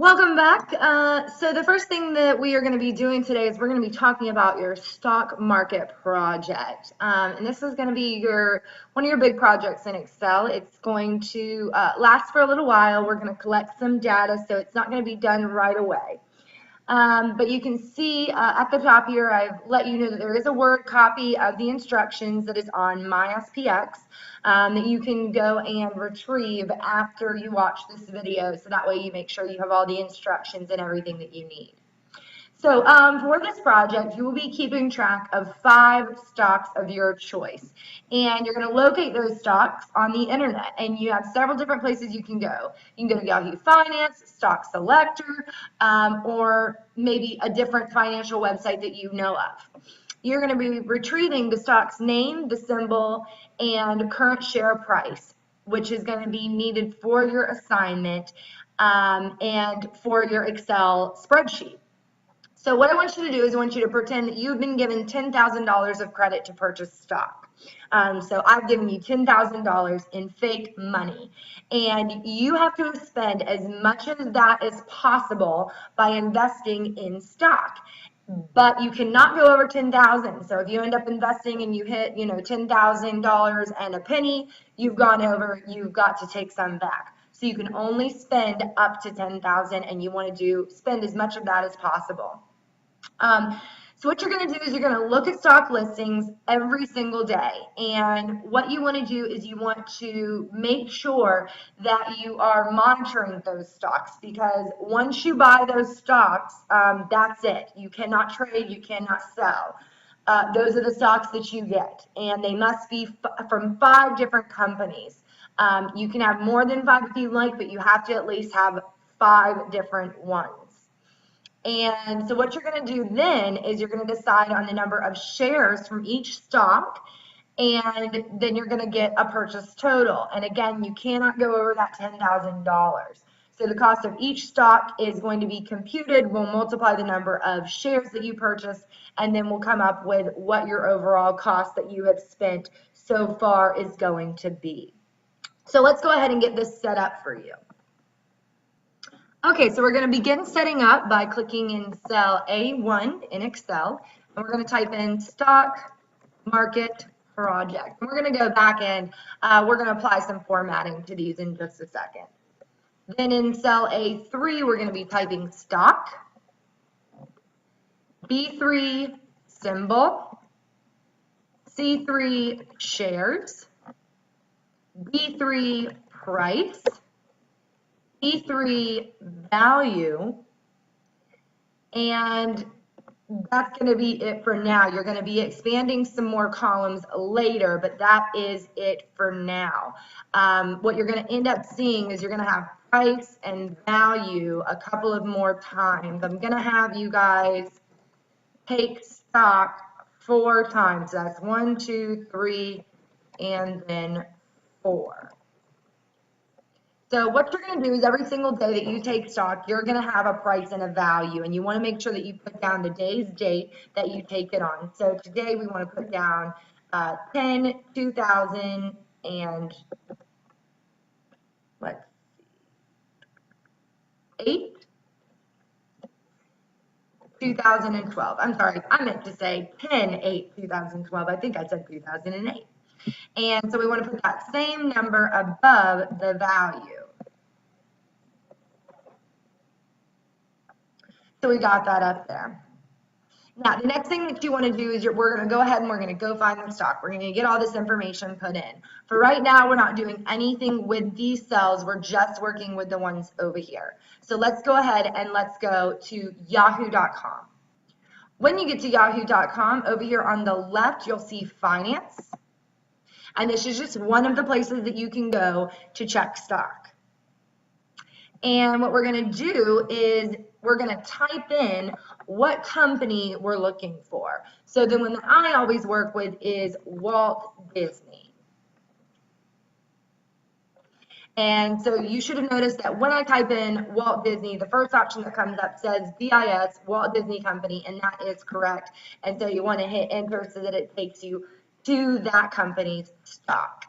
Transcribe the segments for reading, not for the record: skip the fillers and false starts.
Welcome back. So the first thing that we are going to be doing today is we're going to be talking about your stock market project. And this is going to be one of your big projects in Excel. It's going to last for a little while. We're going to collect some data, so it's not going to be done right away. But you can see at the top here, I've let you know that there is a Word copy of the instructions that is on MySPX that you can go and retrieve after you watch this video. So that way you make sure you have all the instructions and everything that you need. So for this project, you will be keeping track of 5 stocks of your choice. And you're going to locate those stocks on the internet. And you have several different places you can go. You can go to Yahoo Finance, Stock Selector, or maybe a different financial website that you know of. You're going to be retrieving the stock's name, the symbol, and current share price, which is going to be needed for your assignment and for your Excel spreadsheet. So what I want you to do is I want you to pretend that you've been given $10,000 of credit to purchase stock. So I've given you $10,000 in fake money, and you have to spend as much of that as possible by investing in stock. But you cannot go over 10,000. So if you end up investing and you hit, $10,000 and a penny, you've gone over, you've got to take some back. So you can only spend up to 10,000, and you want to spend as much of that as possible. So what you're going to do is you're going to look at stock listings every single day. And what you want to do is you want to make sure that you are monitoring those stocks, because once you buy those stocks, that's it. You cannot trade, you cannot sell. Those are the stocks that you get, and they must be from 5 different companies. You can have more than 5 if you like, but you have to at least have 5 different ones. And so what you're going to do then is you're going to decide on the number of shares from each stock, and then you're going to get a purchase total. And again, you cannot go over that $10,000. So the cost of each stock is going to be computed. We'll multiply the number of shares that you purchased, and then we'll come up with what your overall cost that you have spent so far is going to be. So let's go ahead and get this set up for you. Okay, so we're going to begin setting up by clicking in cell A1 in Excel, and we're going to type in stock market project. And we're going to go back and we're going to apply some formatting to these in just a second. Then in cell A3, we're going to be typing stock, B3 symbol, C3 shares, B3 price, E3 value, and that's going to be it for now. You're going to be expanding some more columns later, but that is it for now. What you're going to end up seeing is you're going to have price and value a couple of more times. I'm going to have you guys take stock 4 times. That's 1, 2, 3, and then 4. So what you're going to do is every single day that you take stock, you're going to have a price and a value, and you want to make sure that you put down the day's date that you take it on. So today we want to put down 10/2000 and let's see, 8/2012. I'm sorry, I meant to say 10/8/2012. I think I said 2008. And so we want to put that same number above the value. So we got that up there. Now, the next thing that you want to do is we're going to go ahead and we're going to go find the stock. We're going to get all this information put in. For right now, we're not doing anything with these cells. We're just working with the ones over here. So let's go ahead and let's go to yahoo.com. When you get to yahoo.com, over here on the left, you'll see finance. And this is just one of the places that you can go to check stock. And what we're going to do is we're going to type in what company we're looking for. So the one that I always work with is Walt Disney. And so you should have noticed that when I type in Walt Disney, the first option that comes up says DIS, Walt Disney Company, and that is correct. And so you want to hit enter so that it takes you to that company's stock.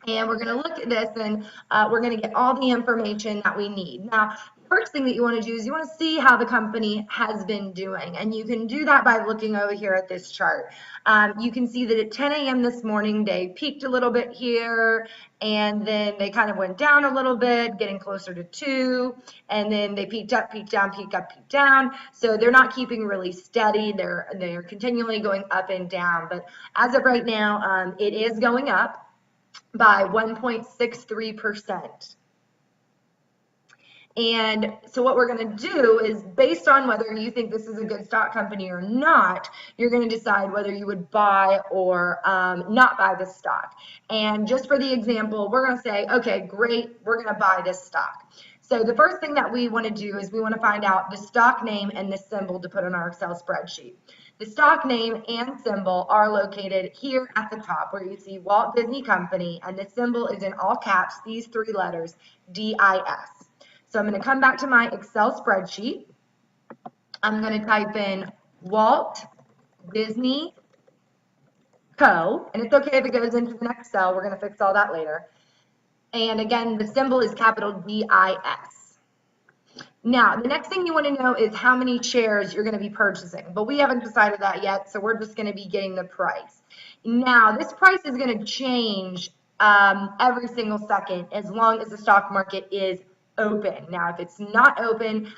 And we're going to look at this, and we're going to get all the information that we need. Now, first thing that you want to do is you want to see how the company has been doing. And you can do that by looking over here at this chart. You can see that at 10 a.m. this morning, they peaked a little bit here, and then they kind of went down a little bit, getting closer to 2, and then they peaked up, peaked down, peaked up, peaked down. So they're not keeping really steady. They're continually going up and down. But as of right now, it is going up by 1.63%. And so what we're going to do is, based on whether you think this is a good stock company or not, you're going to decide whether you would buy or not buy this stock. And just for the example, we're going to say, okay, great, we're going to buy this stock. So the first thing that we want to do is we want to find out the stock name and the symbol to put on our Excel spreadsheet. The stock name and symbol are located here at the top where you see Walt Disney Company, and the symbol is in all caps, these 3 letters, DIS. So I'm going to come back to my Excel spreadsheet. I'm going to type in Walt Disney Co. And it's okay if it goes into the next cell. We're going to fix all that later. And again, the symbol is capital DIS. Now, the next thing you want to know is how many shares you're going to be purchasing. But we haven't decided that yet, so we're just going to be getting the price. Now, this price is going to change every single second as long as the stock market is open. Now, if it's not open,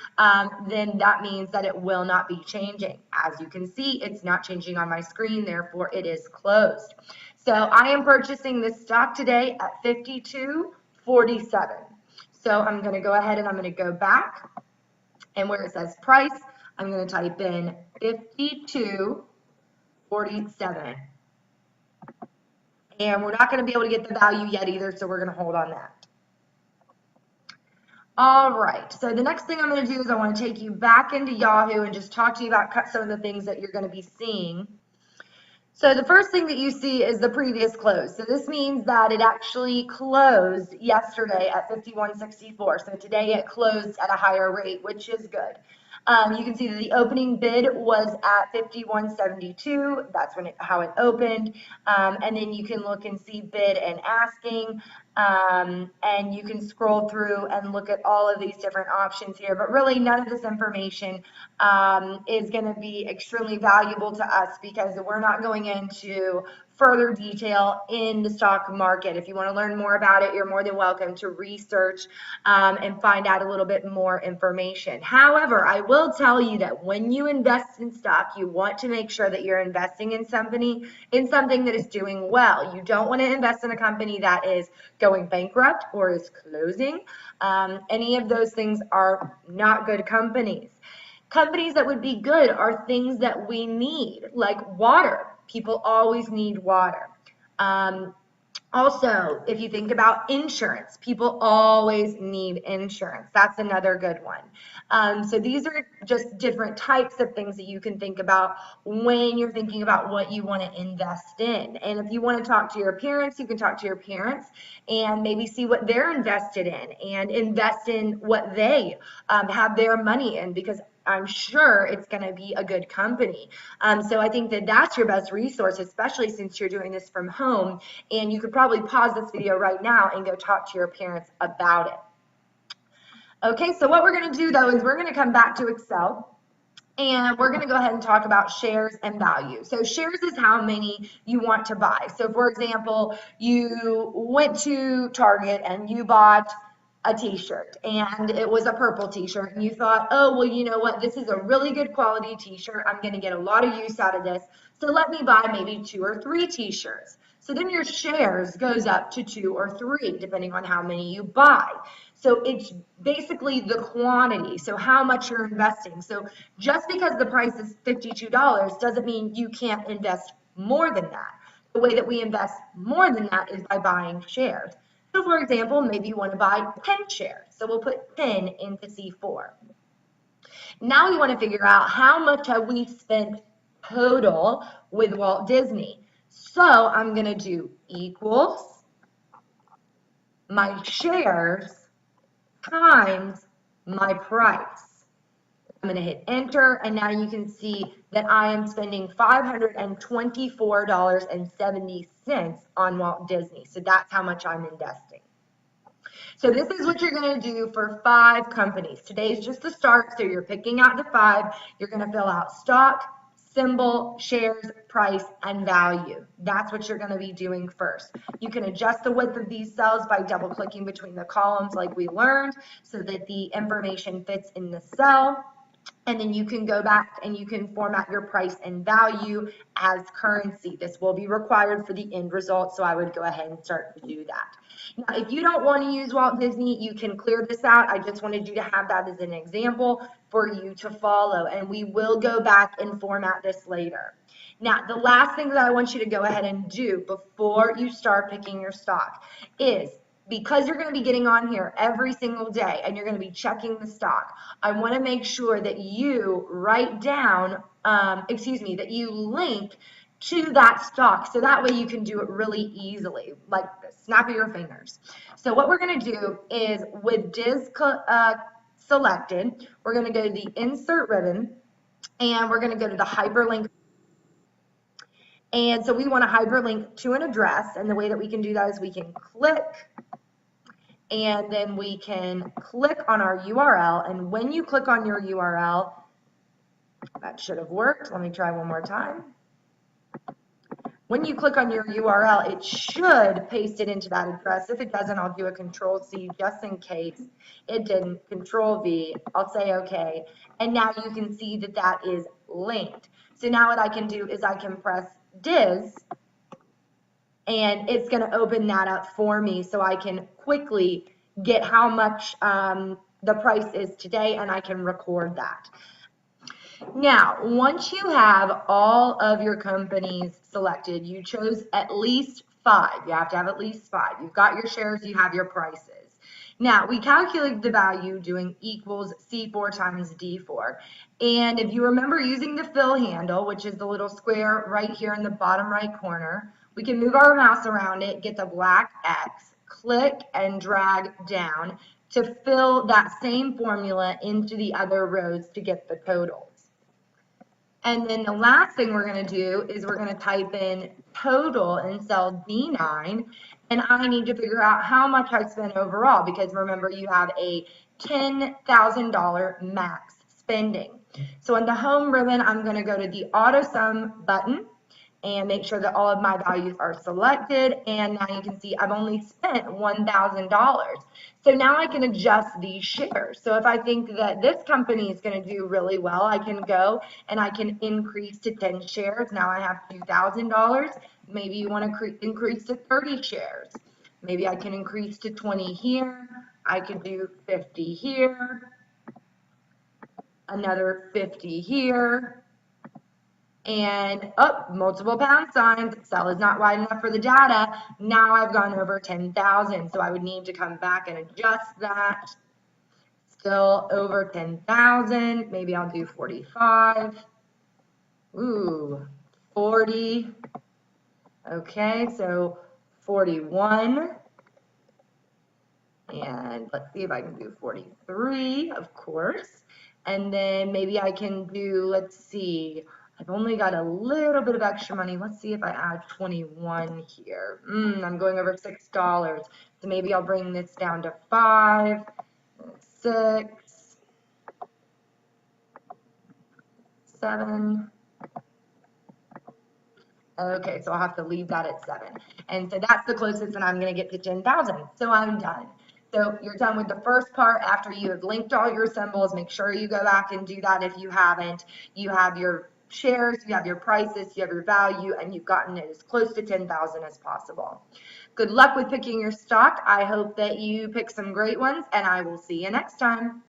then that means that it will not be changing. As you can see, it's not changing on my screen, therefore it is closed. So I am purchasing this stock today at $52.47. So I'm going to go ahead and I'm going to go back, and where it says price, I'm going to type in $52.47. And we're not going to be able to get the value yet either, so we're going to hold on that. All right, so the next thing I'm going to do is I want to take you back into Yahoo and just talk to you about some of the things that you're going to be seeing. So the first thing that you see is the previous close. So this means that it actually closed yesterday at 51.64. So today it closed at a higher rate, which is good. You can see that the opening bid was at 51.72. That's how it opened. And then you can look and see bid and asking. And you can scroll through and look at all of these different options here, but really none of this information is going to be extremely valuable to us because we're not going into further detail in the stock market. If you want to learn more about it, you're more than welcome to research and find out a little bit more information. However, I will tell you that when you invest in stock, you want to make sure that you're investing in something that is doing well. You don't want to invest in a company that is going bankrupt or is closing. Any of those things are not good companies. Companies that would be good are things that we need, like water. People always need water. Also, if you think about insurance, people always need insurance. That's another good one. So these are just different types of things that you can think about when you're thinking about what you want to invest in. And if you want to talk to your parents, you can talk to your parents and maybe see what they're invested in and invest in what they have their money in, because I'm sure it's going to be a good company. So I think that that's your best resource, especially since you're doing this from home, and you could probably pause this video right now and go talk to your parents about it. Okay, so what we're going to do though is we're going to come back to Excel, and we're going to go ahead and talk about shares and value. So shares is how many you want to buy. So for example, you went to Target and you bought a t-shirt, and it was a purple t-shirt, and you thought, oh, well, you know what, this is a really good quality t-shirt, I'm going to get a lot of use out of this, so let me buy maybe 2 or 3 t-shirts. So then your shares goes up to 2 or 3 depending on how many you buy. So it's basically the quantity, so how much you're investing. So just because the price is $52 doesn't mean you can't invest more than that. The way that we invest more than that is by buying shares. So for example, maybe you want to buy 10 shares. So we'll put 10 into C4. Now we want to figure out how much have we spent total with Walt Disney. So I'm going to do equals my shares times my price. I'm going to hit enter, and now you can see that I am spending $524.70 on Walt Disney. So that's how much I'm investing. So this is what you're going to do for 5 companies. Today's just the start, so you're picking out the 5. You're going to fill out stock, symbol, shares, price, and value. That's what you're going to be doing first. You can adjust the width of these cells by double-clicking between the columns like we learned so that the information fits in the cell. And then you can go back and you can format your price and value as currency. This will be required for the end result, so I would go ahead and start to do that. Now, if you don't want to use Walt Disney, you can clear this out. I just wanted you to have that as an example for you to follow, and we will go back and format this later. Now, the last thing that I want you to go ahead and do before you start picking your stock is, because you're going to be getting on here every single day and you're going to be checking the stock, I want to make sure that you write down, that you link to that stock, so that way you can do it really easily, like this, snap of your fingers. So what we're going to do is, with DIS selected, we're going to go to the insert ribbon and we're going to go to the hyperlink. And so we want to hyperlink to an address, and the way that we can do that is we can click and then we can click on our URL, and when you click on your URL, that should have worked. Let me try one more time. When you click on your URL, it should paste it into that address. If it doesn't, I'll do a Control-C just in case it didn't. Control-V, I'll say okay, and now you can see that that is linked. So now what I can do is I can press DIS, and it's going to open that up for me so I can quickly get how much the price is today, and I can record that. Now, once you have all of your companies selected, you chose at least 5. You have to have at least 5. You've got your shares, you have your prices. Now, we calculated the value doing equals C4 times D4. And if you remember using the fill handle, which is the little square right here in the bottom right corner, we can move our mouse around it, get the black X, click and drag down to fill that same formula into the other rows to get the totals. And then the last thing we're going to do is we're going to type in total in cell D9, and I need to figure out how much I spent overall, because remember, you have a $10,000 max spending. So in the home ribbon, I'm going to go to the auto sum button and make sure that all of my values are selected, and now you can see I've only spent $1,000. So now I can adjust these shares. So if I think that this company is going to do really well, I can go and I can increase to 10 shares. Now I have $2,000. Maybe you want to increase to 30 shares. Maybe I can increase to 20 here. I could do 50 here, another 50 here, and multiple pound signs. Cell is not wide enough for the data. Now I've gone over 10,000, so I would need to come back and adjust that. Still over 10,000. Maybe I'll do 45. Ooh, 40. Okay, so 41. And let's see if I can do 43, of course. And then maybe I can do, let's see, I've only got a little bit of extra money. Let's see if I add 21 here. I'm going over $6. So maybe I'll bring this down to 5, 6, 7. Okay, so I'll have to leave that at 7. And so that's the closest that I'm going to get to 10,000. So I'm done. So you're done with the first part. After you have linked all your symbols, make sure you go back and do that if you haven't. You have your shares, you have your prices, you have your value, and you've gotten it as close to 10,000 as possible. Good luck with picking your stock. I hope that you pick some great ones, and I will see you next time.